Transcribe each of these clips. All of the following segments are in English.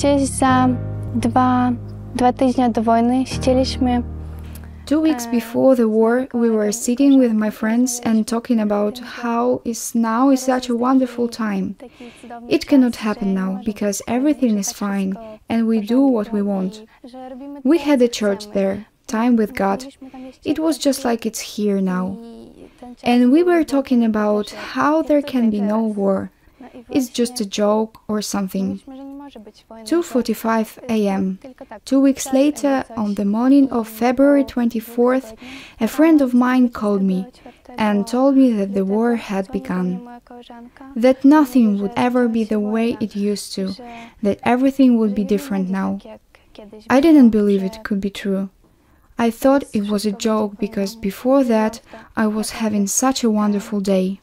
gdzieś za dwa tygodnie do wojny siedzieliśmy. 2 weeks before the war, we were sitting with my friends and talking about how now is such a wonderful time. It cannot happen now, because everything is fine, and we do what we want. We had a church there, time with God. It was just like it's here now. And we were talking about how there can be no war. It's just a joke or something. 2:45 a.m. 2 weeks later, on the morning of February 24th, a friend of mine called me and told me that the war had begun, that nothing would ever be the way it used to, that everything would be different now. I didn't believe it could be true. I thought it was a joke because before that I was having such a wonderful day.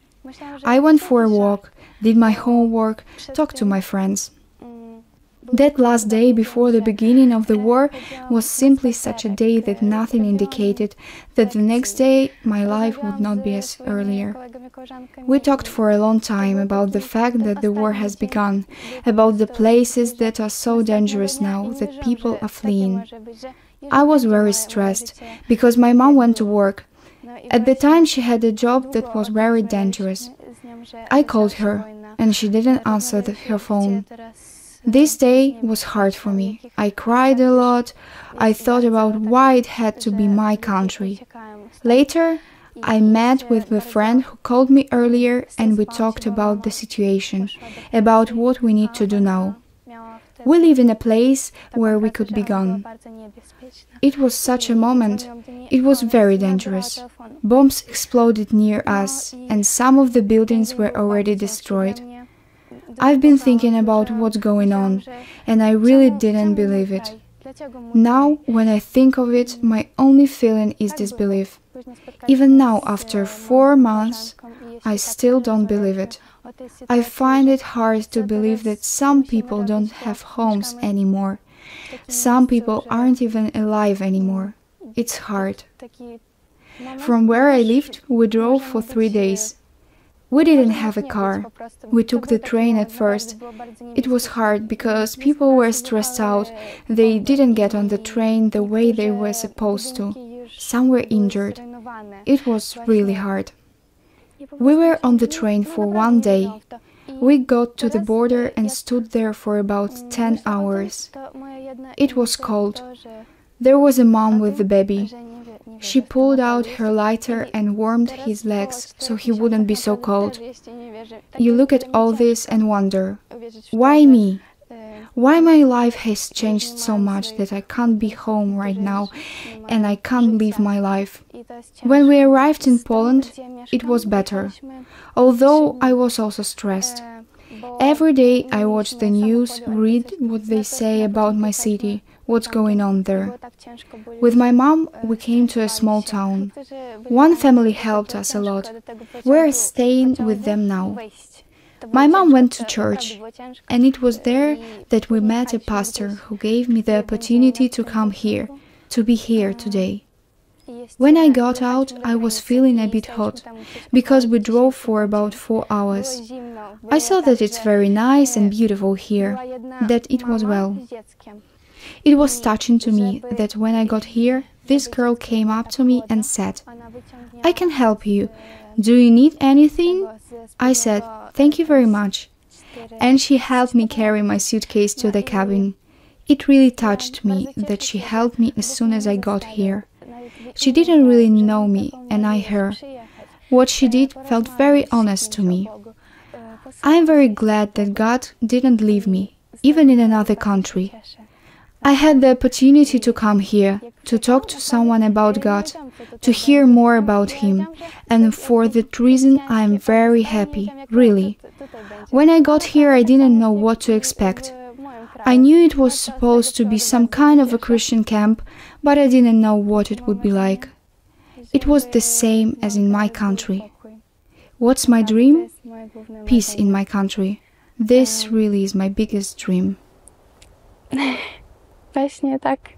I went for a walk, did my homework, talked to my friends. That last day before the beginning of the war was simply such a day that nothing indicated that the next day my life would not be as earlier. We talked for a long time about the fact that the war has begun, about the places that are so dangerous now that people are fleeing. I was very stressed because my mom went to work. At the time she had a job that was very dangerous. I called her and she didn't answer her phone. This day was hard for me. I cried a lot. I thought about why it had to be my country. Later, I met with a friend who called me earlier and we talked about the situation, about what we need to do now. We live in a place where we could be gone. It was such a moment. It was very dangerous. Bombs exploded near us and some of the buildings were already destroyed. I've been thinking about what's going on, and I really didn't believe it. Now, when I think of it, my only feeling is disbelief. Even now, after 4 months, I still don't believe it. I find it hard to believe that some people don't have homes anymore. Some people aren't even alive anymore. It's hard. From where I lived, we drove for 3 days. We didn't have a car. We took the train at first. It was hard because people were stressed out. They didn't get on the train the way they were supposed to. Some were injured. It was really hard. We were on the train for 1 day. We got to the border and stood there for about 10 hours. It was cold. There was a mom with the baby. She pulled out her lighter and warmed his legs so he wouldn't be so cold. You look at all this and wonder, why me? Why my life has changed so much that I can't be home right now and I can't live my life. When we arrived in Poland, it was better, although I was also stressed. Every day I watch the news, read what they say about my city, what's going on there. With my mom, we came to a small town. One family helped us a lot. We're staying with them now. My mom went to church, and it was there that we met a pastor who gave me the opportunity to come here, to be here today. When I got out, I was feeling a bit hot, because we drove for about 4 hours. I saw that it's very nice and beautiful here, that it was well. It was touching to me that when I got here, this girl came up to me and said, "I can help you. Do you need anything?" I said, "Thank you very much." And she helped me carry my suitcase to the cabin. It really touched me that she helped me as soon as I got here. She didn't really know me, and I her. What she did felt very honest to me. I'm very glad that God didn't leave me, even in another country. I had the opportunity to come here, to talk to someone about God, to hear more about Him, and for that reason I am very happy, really. When I got here I didn't know what to expect. I knew it was supposed to be some kind of a Christian camp, but I didn't know what it would be like. It was the same as in my country. What's my dream? Peace in my country. This really is my biggest dream. Właśnie tak.